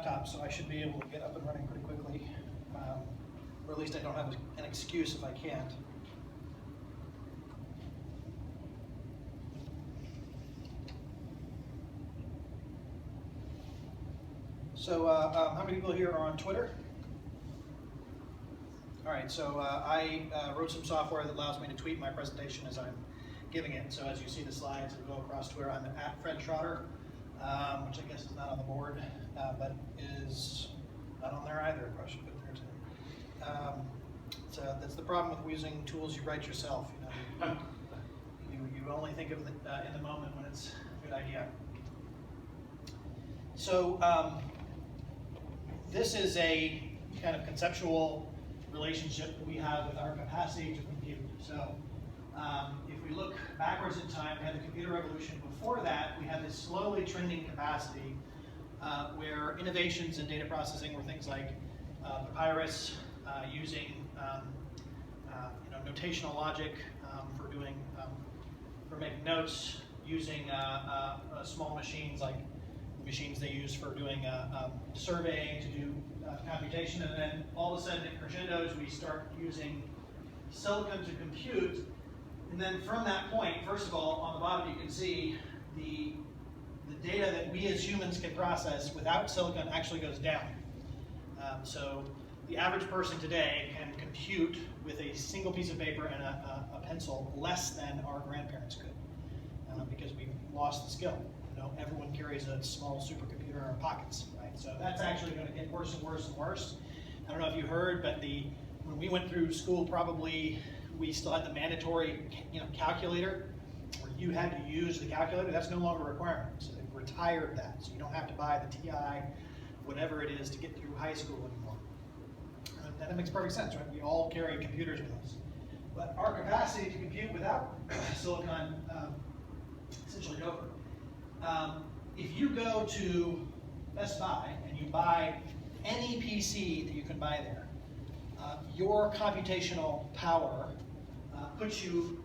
laptop, so I should be able to get up and running pretty quickly. Or at least I don't have an excuse if I can't. So how many people here are on Twitter? All right, so I wrote some software that allows me to tweet my presentation as I'm giving it. So as you see the slides that go across Twitter, I'm at Fred Schroeder, which I guess is not on the board, but is not on there either. I should put it there too. So that's the problem with using tools you write yourself. You know, you only think of it in the moment when it's a good idea. So this is a kind of conceptual relationship that we have with our capacity to compute. So if we look backwards in time, we had the computer revolution. Before that, we had this slowly trending capacity where innovations in data processing were things like papyrus, using notational logic for making notes, using small machines like the machines they use for doing surveying to do computation, and then all of a sudden at crescendos we start using silicon to compute, and then from that point, first of all, on the bottom you can see the data that we as humans can process without silicon actually goes down. So the average person today can compute with a single piece of paper and a pencil less than our grandparents could, because we've lost the skill. You know, everyone carries a small supercomputer in our pockets, right? So that's actually going to get worse and worse and worse. I don't know if you heard, but when we went through school, probably we still had the mandatory, calculator, where you had to use the calculator. That's no longer a requirement. So they've retired that, so you don't have to buy the TI, whatever it is, to get through high school anymore. That makes perfect sense, right? We all carry computers with us. But our capacity to compute without silicon essentially over. If you go to Best Buy and you buy any PC that you can buy there, your computational power puts you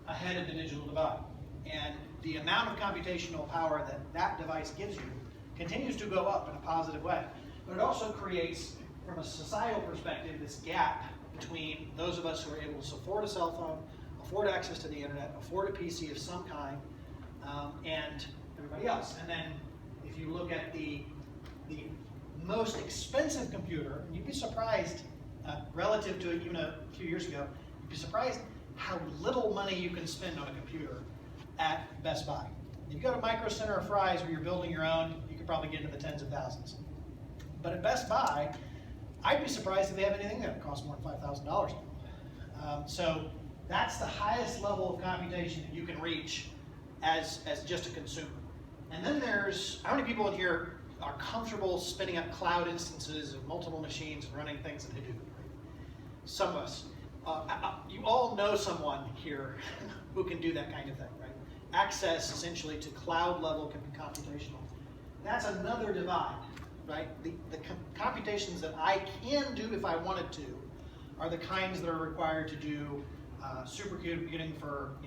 ahead of the digital divide. And the amount of computational power that that device gives you continues to go up in a positive way. But it also creates, from a societal perspective, this gap between those of us who are able to afford a cell phone, afford access to the internet, afford a PC of some kind, and everybody else. And then if you look at the most expensive computer, you'd be surprised, relative to even a few years ago, you'd be surprised how little money you can spend on a computer at Best Buy. If you go to Micro Center or Fry's where you're building your own, you could probably get into the tens of thousands. But at Best Buy, I'd be surprised if they have anything there that costs more than $5,000. So that's the highest level of computation that you can reach as just a consumer. And then there's, how many people in here are comfortable spinning up cloud instances of multiple machines and running things that they do? Some of us. You all know someone here who can do that kind of thing, right? Access essentially to cloud level computational. That's another divide, right? The computations that I can do if I wanted to are the kinds that are required to do supercomputing for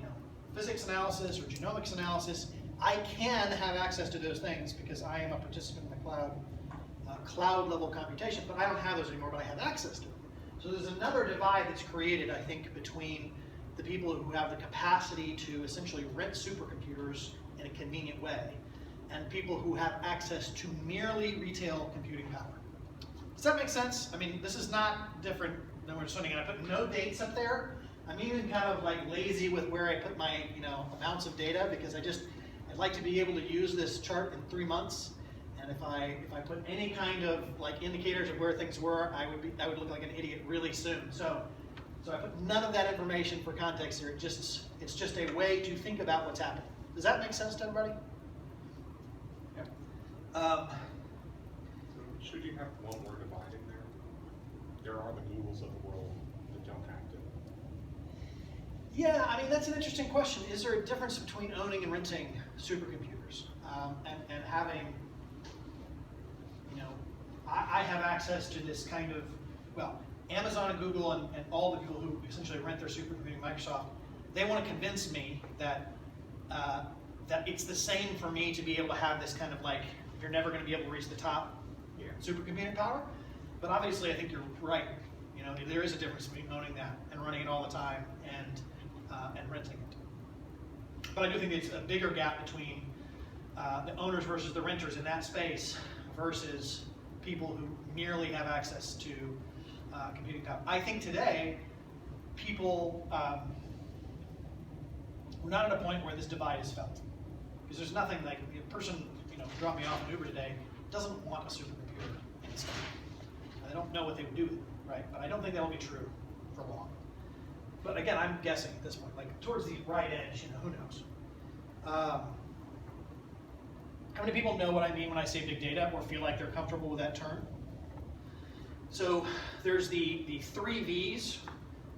physics analysis or genomics analysis. I can have access to those things because I am a participant in the cloud level computation, but I don't have those anymore, but I have access to them. So there's another divide that's created, I think, between the people who have the capacity to essentially rent supercomputers in a convenient way and people who have access to merely retail computing power. Does that make sense? I mean, this is not different than we're studying. I put no dates up there. I'm even kind of like lazy with where I put my amounts of data because I'd like to be able to use this chart in 3 months. And if I put any kind of like indicators of where things were, I would look like an idiot really soon. So I put none of that information for context here. It's just a way to think about what's happening. Does that make sense to everybody? Yeah. So should you have one more divide in there? There are the Googles of the world that don't have to. Yeah, I mean, that's an interesting question. Is there a difference between owning and renting supercomputers and having, I have access to this kind of, well, Amazon and Google and all the people who essentially rent their supercomputing, Microsoft, they want to convince me that that it's the same for me to be able to have this kind of like, you're never going to be able to reach the top. Yeah. supercomputing power. But obviously, I think you're right. You know, there is a difference between owning that and running it all the time and renting it. But I do think it's a bigger gap between the owners versus the renters in that space versus people who merely have access to computing power. I think today, people, we're not at a point where this divide is felt. Because there's nothing like, a person, you know, who dropped me off in Uber today doesn't want a supercomputer in his car. They don't know what they would do with it, right? But I don't think that will be true for long. But again, I'm guessing at this point, like towards the right edge, you know, who knows? How many people know what I mean when I say big data or feel like they're comfortable with that term? So there's the 3 V's,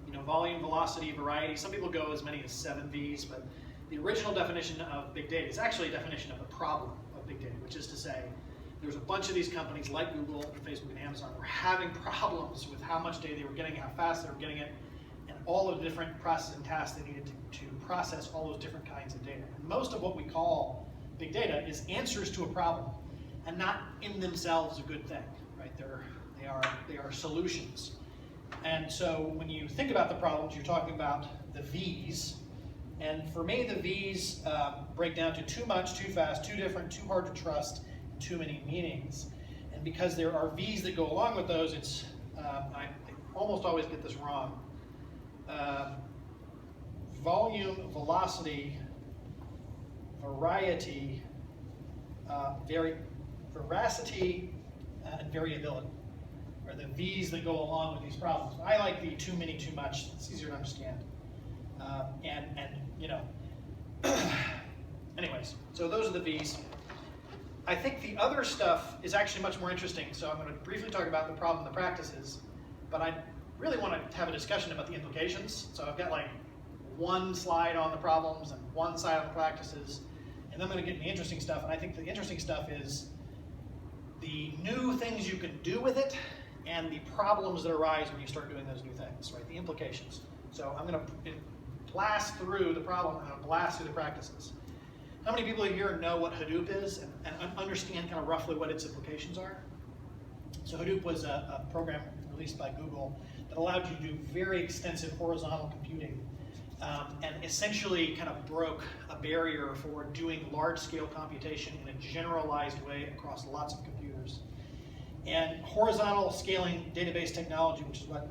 you know, volume, velocity, variety. Some people go as many as 7 V's, but the original definition of big data is actually a definition of a problem of big data, which is to say there's a bunch of these companies like Google and Facebook and Amazon were having problems with how much data they were getting, how fast they were getting it, and all of the different processing tasks they needed to process all those different kinds of data. And most of what we call big data is answers to a problem, and not in themselves a good thing, right? They are solutions. And so when you think about the problems, you're talking about the V's. And for me, the V's break down to too much, too fast, too different, too hard to trust, too many meanings. And because there are V's that go along with those, it's I almost always get this wrong. Volume, velocity, variety, veracity, and variability are the V's that go along with these problems. I like the too many, too much. It's easier to understand. And you know, anyways, so those are the V's. I think the other stuff is actually much more interesting. So I'm going to briefly talk about the problem and the practices, but I really want to have a discussion about the implications. So I've got like one slide on the problems and one slide on the practices, and then I'm going to get into the interesting stuff. And I think the interesting stuff is the new things you can do with it and the problems that arise when you start doing those new things, right? The implications. So I'm going to blast through the problem and I'm going to blast through the practices. How many people here know what Hadoop is and understand kind of roughly what its implications are? So Hadoop was a program released by Google that allowed you to do very extensive horizontal computing and essentially kind of broke a barrier for doing large-scale computation in a generalized way across lots of computers. And horizontal scaling database technology, which is what,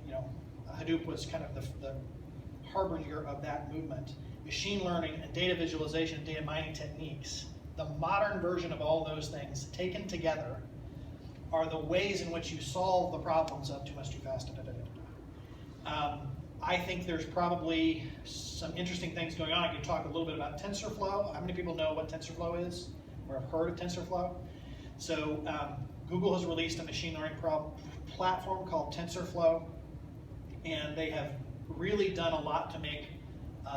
you know, Hadoop was kind of the harbinger of that movement. Machine learning and data visualization and data mining techniques, the modern version of all those things taken together are the ways in which you solve the problems of too much, too fast, I think there's probably some interesting things going on. I could talk a little bit about TensorFlow. How many people know what TensorFlow is or have heard of TensorFlow? So Google has released a machine learning platform called TensorFlow, and they have really done a lot to make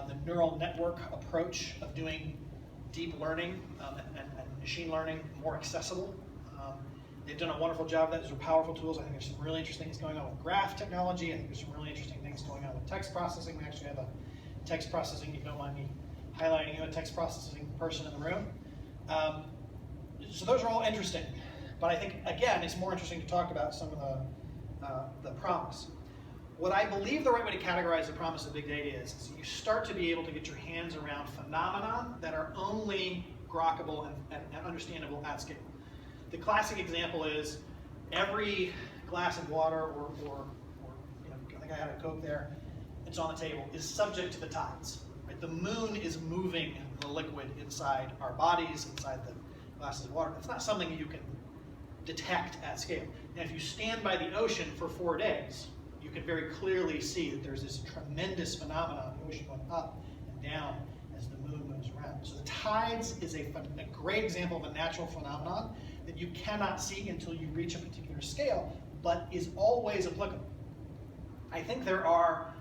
the neural network approach of doing deep learning and machine learning more accessible. They've done a wonderful job of that. Those are powerful tools. I think there's some really interesting things going on with graph technology. I think there's some really interesting things going on with text processing. We actually have a text processing, if you don't mind me highlighting you, a text processing person in the room. So those are all interesting. But I think, again, it's more interesting to talk about some of the promise. What I believe the right way to categorize the promise of big data is you start to be able to get your hands around phenomena that are only grokkable and understandable at scale. The classic example is every glass of water or you know, I think I had a Coke there, it's on the table, is subject to the tides. Right? The moon is moving the liquid inside our bodies, inside the glasses of water. It's not something you can detect at scale. Now, if you stand by the ocean for 4 days, you can very clearly see that there's this tremendous phenomenon, the ocean going up and down as the moon moves around. So the tides is a great example of a natural phenomenon that you cannot see until you reach a particular scale, but is always applicable. I think there are,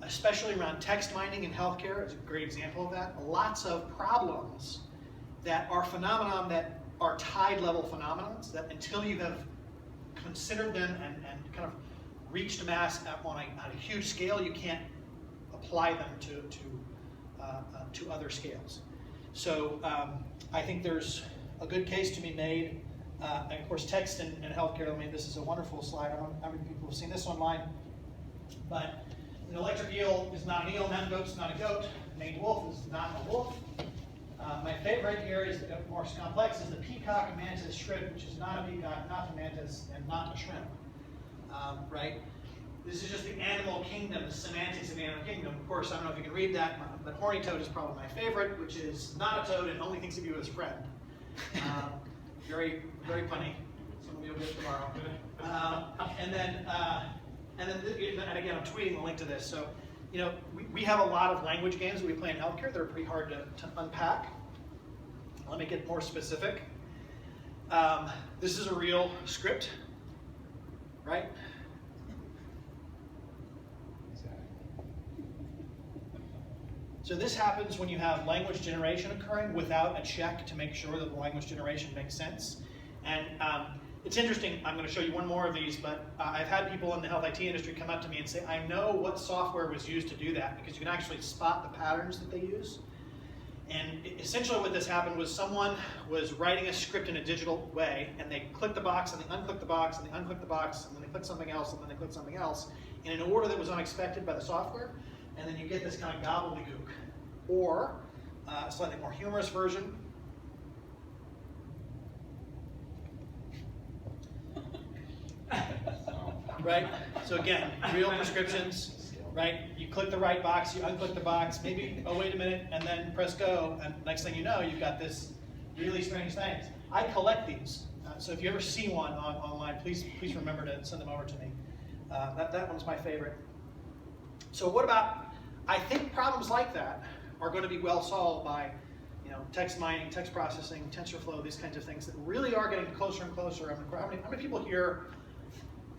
especially around text mining in healthcare, is a great example of that, lots of problems that are phenomena that are tide level phenomena that until you have considered them and kind of reached mass on a huge scale, you can't apply them to other scales. So I think there's a good case to be made And of course, text and healthcare, I mean, this is a wonderful slide. I don't know how many people have seen this online. But an electric eel is not an eel, mountain goat is not a goat, maned wolf is not a wolf. My favorite here is more complex, is the peacock mantis shrimp, which is not a peacock, not a mantis, and not a shrimp. Right? This is just the animal kingdom, the semantics of the animal kingdom. Of course, I don't know if you can read that, but horny toad is probably my favorite, which is not a toad and only thinks of you as a friend. Very, very funny. Some of you will get it tomorrow. And again, I'm tweeting the link to this. So, you know, we have a lot of language games that we play in healthcare that are pretty hard to unpack. Let me get more specific. This is a real script, right? So this happens when you have language generation occurring without a check to make sure that the language generation makes sense. And it's interesting, I'm going to show you one more of these, but I've had people in the health IT industry come up to me and say, I know what software was used to do that, because you can actually spot the patterns that they use. And essentially what this happened was someone was writing a script in a digital way, and they clicked the box, and they unclicked the box, and they unclicked the box, and then they clicked something else, and then they clicked something else, in an order that was unexpected by the software, and then you get this kind of gobbledygook. Or a slightly more humorous version. Right? So again, real prescriptions, right? You click the right box, you unclick the box, maybe, oh wait a minute, and then press go, and next thing you know, you've got this really strange things. I collect these, so if you ever see one online, please remember to send them over to me. That one's my favorite. So what about, I think problems like that are going to be well solved by, you know, text mining, text processing, TensorFlow, these kinds of things that really are getting closer and closer. How many people here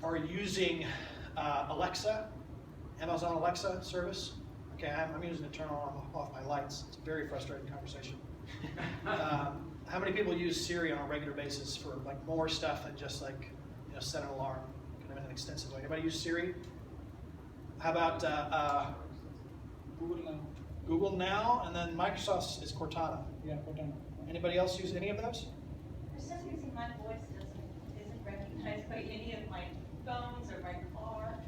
are using Alexa, Amazon Alexa service? Okay, I'm using it to turn on off my lights. It's a very frustrating conversation. How many people use Siri on a regular basis for like more stuff than just like, you know, set an alarm, kind of in an extensive way? Anybody use Siri? How about Google Now, and then Microsoft's is Cortana. Yeah, Cortana. Anybody else use any of those? For some reason, my voice isn't recognized by any of my phones or my car.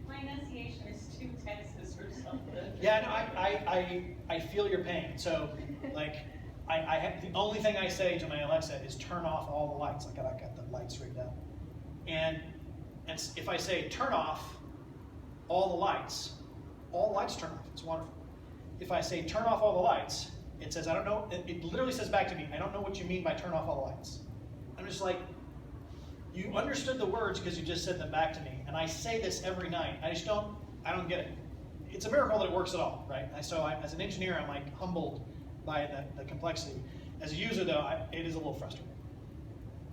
My enunciation is too Texas or something. Yeah, no, I feel your pain. So, like, I have, the only thing I say to my Alexa is turn off all the lights. Like, I got the lights rigged up, and if I say turn off all the lights turn off. It's wonderful. If I say turn off all the lights, it says, I don't know, it literally says back to me, I don't know what you mean by turn off all the lights. I'm just like, you understood the words because you just said them back to me, and I say this every night. I don't get it. It's a miracle that it works at all, right? So as an engineer, I'm like humbled by the complexity. As a user though, it is a little frustrating.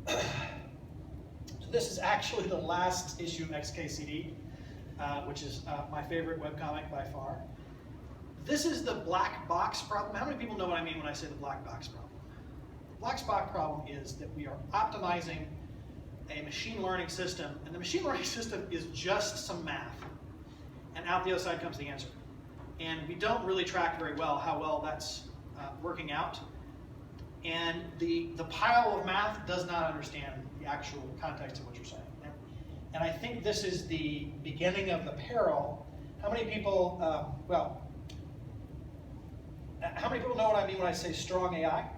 So this is actually the last issue of XKCD, which is my favorite webcomic by far. This is the black box problem. How many people know what I mean when I say the black box problem? The black box problem is that we are optimizing a machine learning system, and the machine learning system is just some math, and out the other side comes the answer. And we don't really track very well how well that's working out. And the pile of math does not understand the actual context of what you're saying. And I think this is the beginning of the peril. How many people, how many people know what I mean when I say strong AI?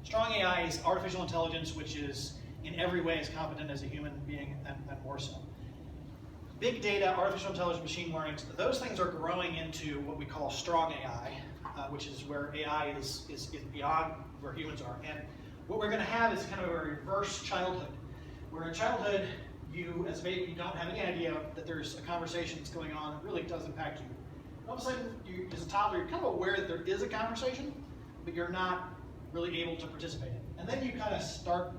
Strong AI is artificial intelligence which is in every way as competent as a human being and more so. Big data, artificial intelligence, machine learning, those things are growing into what we call strong AI, which is where AI is beyond where humans are. And what we're going to have is kind of a reverse childhood, where in childhood, you, as a baby, you don't have any idea that there's a conversation that's going on that really does impact you. All of a sudden, as a toddler, you're kind of aware that there is a conversation, but you're not really able to participate in it. And then you kind of start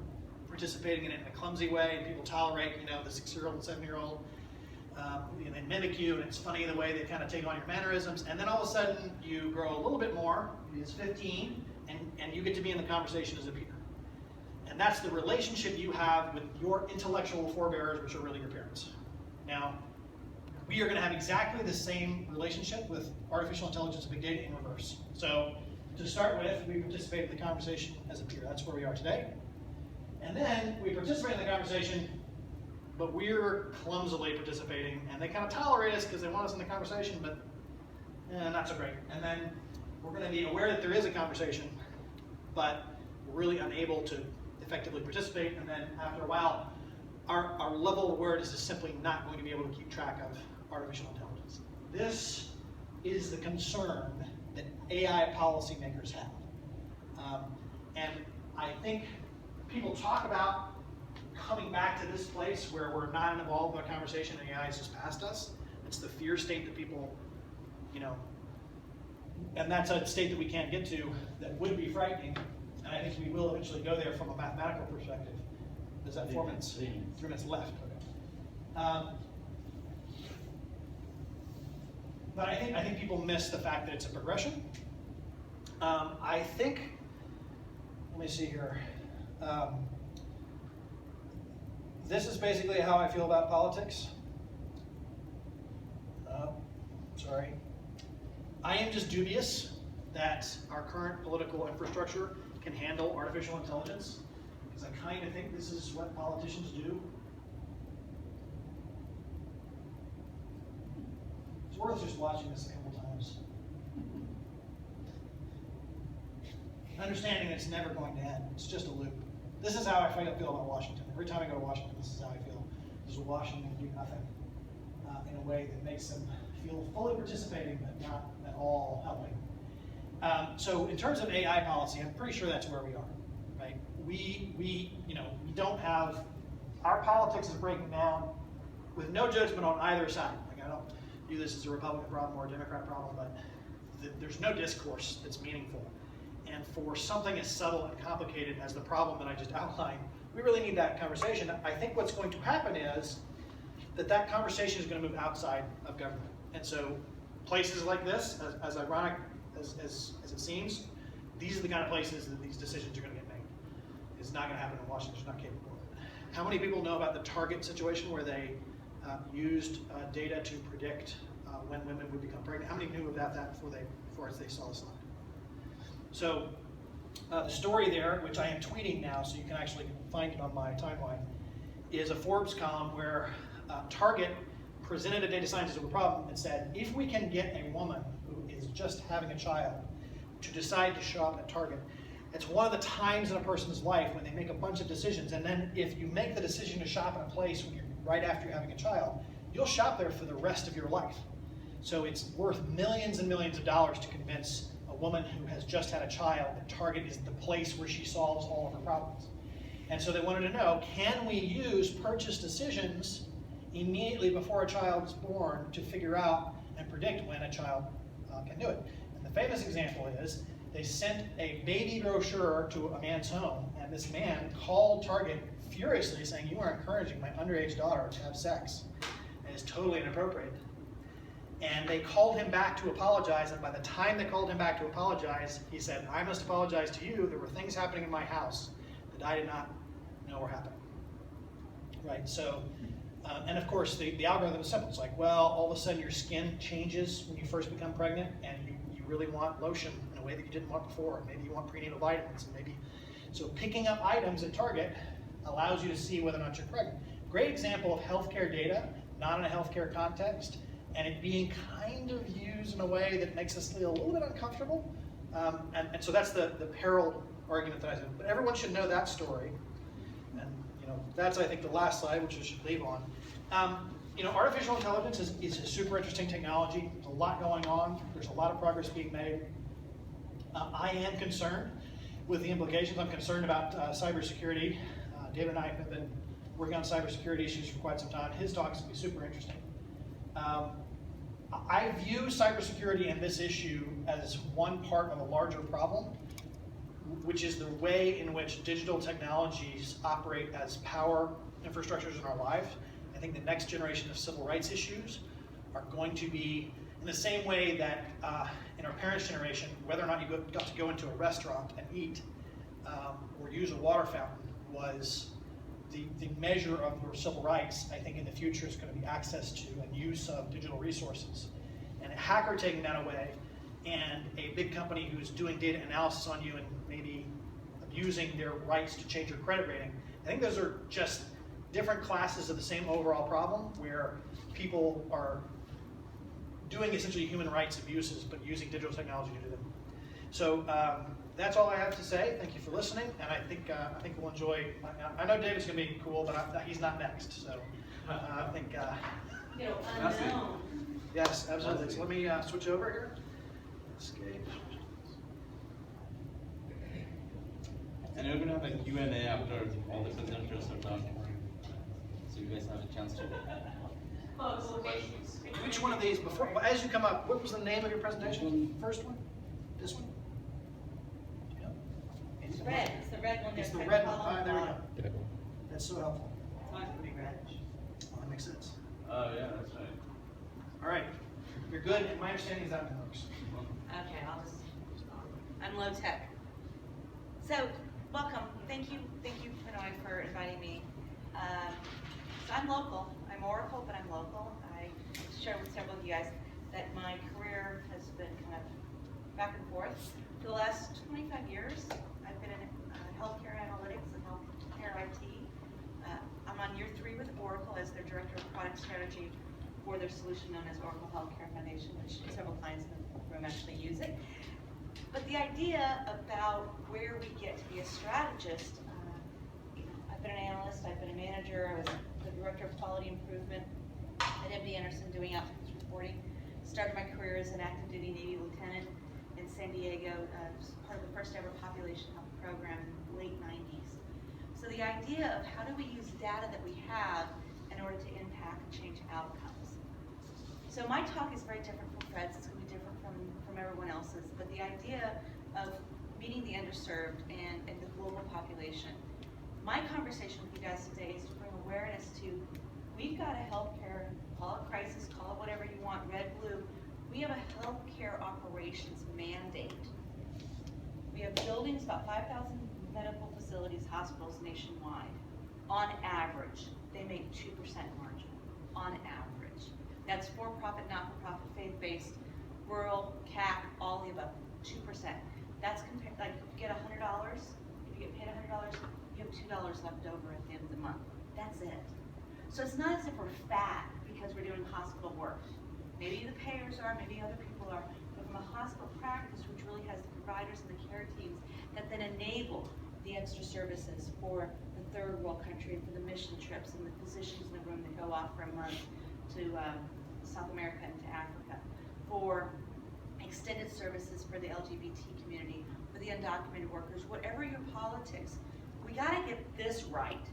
participating in it in a clumsy way, and people tolerate, you know, the 6-year-old and 7-year-old, and they mimic you, and it's funny the way they kind of take on your mannerisms. And then all of a sudden, you grow a little bit more, it's 15, and you get to be in the conversation as a peer. And that's the relationship you have with your intellectual forebears, which are really your parents. Now, we are going to have exactly the same relationship with artificial intelligence and big data in reverse. So to start with, we participate in the conversation as a peer. That's where we are today. And then we participate in the conversation, but we're clumsily participating, and they kind of tolerate us because they want us in the conversation, but not so great. And then we're going to be aware that there is a conversation, but we're really unable to effectively participate, and then after a while, our level of awareness is simply not going to be able to keep track of artificial intelligence. This is the concern that AI policymakers have. And I think people talk about coming back to this place where we're not involved in a conversation and AI is just past us. It's the fear state that people, and that's a state that we can't get to that would be frightening. And I think we will eventually go there from a mathematical perspective. Is that 4 minutes? 3 minutes left. Okay. But I think people miss the fact that it's a progression. I think, let me see here. This is basically how I feel about politics. Sorry. I am just dubious that our current political infrastructure can handle artificial intelligence, because I kind of think this is what politicians do. It's worth just watching this a couple times. Understanding that it's never going to end. It's just a loop. This is how I feel about Washington. Every time I go to Washington, this is how I feel. Does Washington do nothing in a way that makes them feel fully participating, but not at all helping. So in terms of AI policy, I'm pretty sure that's where we are, right? We don't have, our politics is breaking down with no judgment on either side. Like, I don't view this as a Republican problem or a Democrat problem, but there's no discourse that's meaningful. And for something as subtle and complicated as the problem that I just outlined, we really need that conversation. I think what's going to happen is that conversation is going to move outside of government. And so places like this, as ironic as it seems, these are the kind of places that these decisions are going to get made. It's not going to happen in Washington. It's not capable of it. How many people know about the Target situation where they used data to predict when women would become pregnant? How many knew about that before they saw the slide? So the story there, which I am tweeting now, so you can actually find it on my timeline, is a Forbes column where Target presented a data scientist with a problem and said, if we can get a woman who is just having a child to decide to shop at Target, it's one of the times in a person's life when they make a bunch of decisions, and then if you make the decision to shop in a place when right after you're having a child, you'll shop there for the rest of your life. So it's worth millions and millions of dollars to convince a woman who has just had a child that Target is the place where she solves all of her problems. And so they wanted to know, can we use purchase decisions immediately before a child is born to figure out and predict when a child can do it? And the famous example is they sent a baby brochure to a man's home, and this man called Target furiously saying, you are encouraging my underage daughter to have sex. And it's totally inappropriate. And they called him back to apologize, and by the time they called him back to apologize, he said, I must apologize to you. There were things happening in my house that I did not know were happening. Right, so, and of course, the algorithm is simple. It's like, well, all of a sudden your skin changes when you first become pregnant, and you really want lotion in a way that you didn't want before. Maybe you want prenatal vitamins, and maybe, so picking up items at Target allows you to see whether or not you're pregnant. Great example of healthcare data, not in a healthcare context, and it being kind of used in a way that makes us feel a little bit uncomfortable. And so that's the peril argument that I said. But everyone should know that story. And that's, I think, the last slide, which I should leave on. Artificial intelligence is a super interesting technology. There's a lot going on. There's a lot of progress being made. I am concerned with the implications. I'm concerned about cybersecurity. David and I have been working on cybersecurity issues for quite some time. His talk is going to be super interesting. I view cybersecurity and this issue as one part of a larger problem, which is the way in which digital technologies operate as power infrastructures in our lives. I think the next generation of civil rights issues are going to be in the same way that in our parents' generation, whether or not you got to go into a restaurant and eat or use a water fountain was the measure of your civil rights. I think in the future is going to be access to and use of digital resources. And a hacker taking that away and a big company who's doing data analysis on you and maybe abusing their rights to change your credit rating. I think those are just different classes of the same overall problem, where people are doing essentially human rights abuses, but using digital technology to do them. So that's all I have to say. Thank you for listening, and I think we'll enjoy. I know David's gonna be cool, but he's not next. So I think. Unknown. Yes, absolutely. So let me switch over here. Escape. And we're gonna have a Q&A after all the presenters are done, so you guys have a chance to. Which one of these, before, as you come up, what was the name of your presentation? First one? This one? It's red, it's the red one. It's the there's red column one. Ah, there we bottom. go. That's so helpful. Mine's pretty red. Well, that makes sense. Oh yeah, that's right. All right, you're good, and my understanding is that one works. Okay, I'm low tech. So, welcome, thank you, Pinoy, for inviting me. So I'm local, I'm Oracle, but I'm local. I shared with several of you guys that my career has been kind of back and forth. For the last 25 years, I've been in healthcare analytics and healthcare IT. I'm on year 3 with Oracle as their director of product strategy for their solution known as Oracle Healthcare Foundation, which several clients in the room actually use it. But the idea about where we get to be a strategist, I've been an analyst, I've been a manager, I was the director of quality improvement at MD Anderson doing outcomes reporting. Started my career as an active duty Navy lieutenant in San Diego, part of the first ever population health program in the late 90s. So the idea of how do we use data that we have in order to impact and change outcomes. So my talk is very different from Fred's, it's going to be different from everyone else's, but the idea of meeting the underserved and the global population. My conversation with you guys today is to bring awareness to, we've got a healthcare, call it crisis, call it whatever you want, red, blue, we have a healthcare operations mandate. We have buildings, about 5,000 medical facilities, hospitals nationwide. On average, they make 2% margin, on average. That's for-profit, not-for-profit, faith-based, rural, CAC, all the above, 2%. That's compared, like if you get $100, if you get paid $100, you have $2 left over at the end of the month. That's it. So it's not as if we're fat because we're doing hospital work. Maybe the payers are, maybe other people are, but from a hospital practice, which really has the providers and the care teams that then enable the extra services for the third world country and for the mission trips and the physicians in the room that go off for a month to South America and to Africa, for extended services for the LGBT community, for the undocumented workers, whatever your politics, we gotta get this right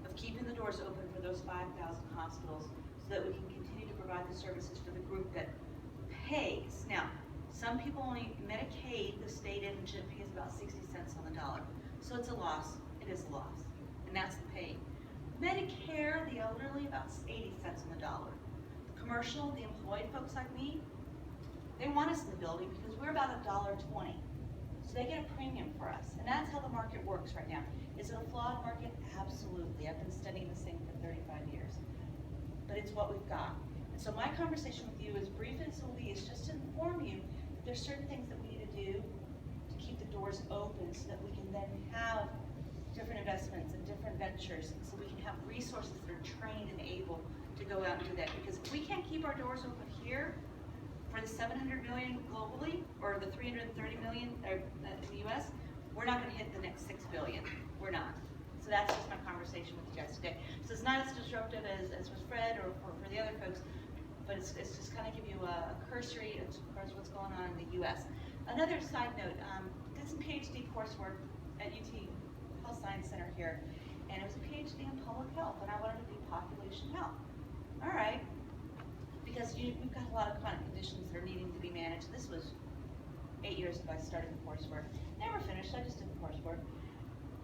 of keeping the doors open for those 5,000 hospitals so that we can continue to provide the services for the group that pays. Now, some people only, Medicaid, the state engine pays about 60 cents on the dollar. So it's a loss, it is a loss, and that's the pain. Medicare, the elderly, about 80 cents on the dollar. The commercial, the employed folks like me, they want us in the building because we're about $1.20. So they get a premium for us, and that's how the market works right now. Is it a flawed market? Absolutely. I've been studying this thing for 35 years. But it's what we've got. And so my conversation with you, as brief as it will be, is just to inform you that there's certain things that we need to do to keep the doors open so that we can then have different investments and different ventures, and so we can have resources that are trained and able to go out and do that. Because if we can't keep our doors open here for the 700 million globally, or the 330 million in the US, we're not going to hit the next 6 billion. We're not. So that's just my conversation with you guys today. So it's not as disruptive as with Fred or for the other folks, but it's just kind of give you a cursory as far as what's going on in the US. Another side note, did some PhD coursework at UT Health Science Center here, and it was a PhD in public health, and I wanted to do population health. All right, because we've got a lot of chronic conditions that are needing to be managed. This was 8 years ago I started the coursework. Never finished, I just did the coursework.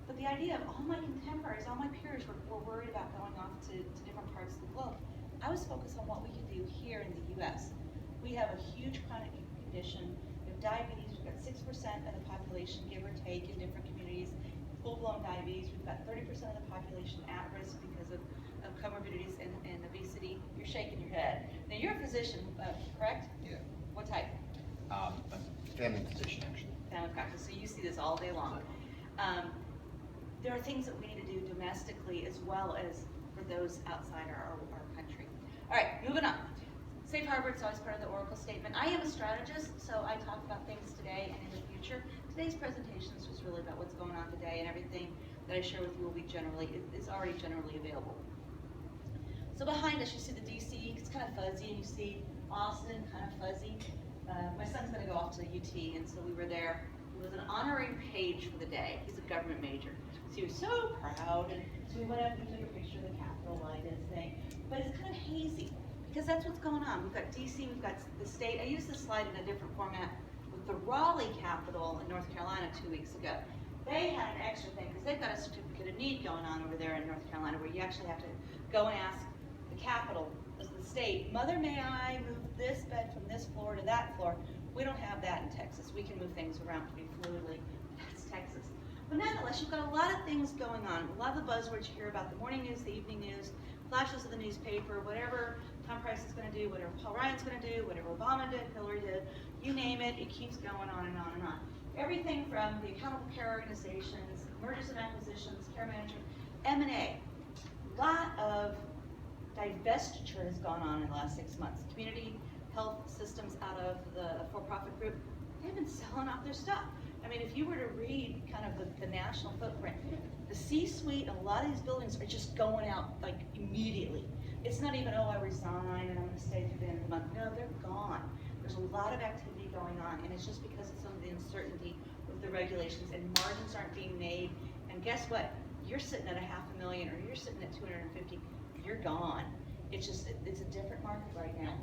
But the idea of all my contemporaries, all my peers were worried about going off to different parts of the globe. I was focused on what we could do here in the US. We have a huge chronic condition. We have diabetes, we've got 6% of the population, give or take, in different communities. Full-blown diabetes, we've got 30% of the population at risk because of comorbidities and obesity. You're shaking your head. Now you're a physician, correct? Yeah. What type? family physician, actually. Family practice, so you see this all day long. There are things that we need to do domestically as well as for those outside our country. All right, moving on. Safe harbor, it's always part of the Oracle statement. I am a strategist, so I talk about things today and in the future. Today's presentation is just really about what's going on today, and everything that I share with you will be is already generally available. So behind us, you see the DC, it's kind of fuzzy, and you see Austin, kind of fuzzy. My son's gonna go off to the UT, and so we were there. It was an honoring page for the day. He's a government major. So he was so proud, and so we went up and we took a picture of the Capitol light and thing. But it's kind of hazy, because that's what's going on. We've got DC, we've got the state. I used this slide in a different format with the Raleigh Capitol in North Carolina 2 weeks ago. They had an extra thing, because they've got a certificate of need going on over there in North Carolina, where you actually have to go and ask the Capitol, as the state, Mother, may I move this bed from this floor to that floor? We don't have that in Texas. We can move things around pretty fluidly. That's Texas. But nonetheless, you've got a lot of things going on. A lot of the buzzwords you hear about the morning news, the evening news, flashes of the newspaper, whatever Tom Price is going to do, whatever Paul Ryan's going to do, whatever Obama did, Hillary did, you name it, it keeps going on and on and on. Everything from the accountable care organizations, mergers and acquisitions, care management, M&A. A lot of divestiture has gone on in the last 6 months. Community health systems out of the for-profit group, they've been selling off their stuff. I mean, if you were to read kind of the national footprint, the C-suite of a lot of these buildings are just going out like immediately. It's not even, oh, I resign and I'm gonna stay through the end of the month. No, they're gone. There's a lot of activity going on, and it's just because of some of the uncertainty with the regulations, and margins aren't being made. And guess what? You're sitting at $500,000 or you're sitting at 250, you're gone. It's just, it's a different market right now.